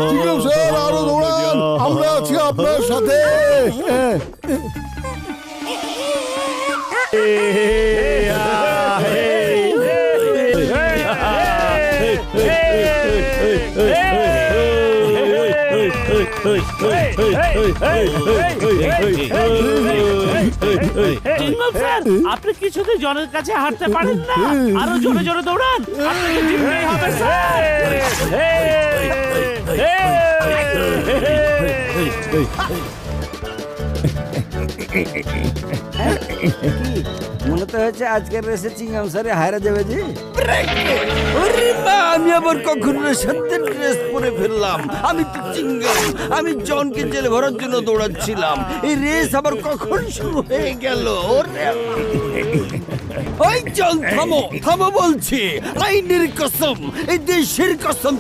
চিংগাম sir আরো দৌড়ান, আমরা আছি আপনার সাথে। আপনি কিছুতে জনের কাছে হাঁটতে পারেন না, আরো জোরে জোরে দৌড়ান, আপনাকে জিততেই হবে স্যার। মনে তো হচ্ছে আজকের রেসে চিংগাম স্যারে হারা যাবে যে। ওরে মা, আমি আবার কখন সত্যি ড্রেস পরে ফেললাম। আমি তো চিংগাম, আমি জনকে জেলে ভরার জন্য দৌড়াচ্ছিলাম। এই রেস আবার কখন শুরু হয়ে গেল? ওই জন, থামো থামো বলছি, আইনের কসম, এই দেশের কসম।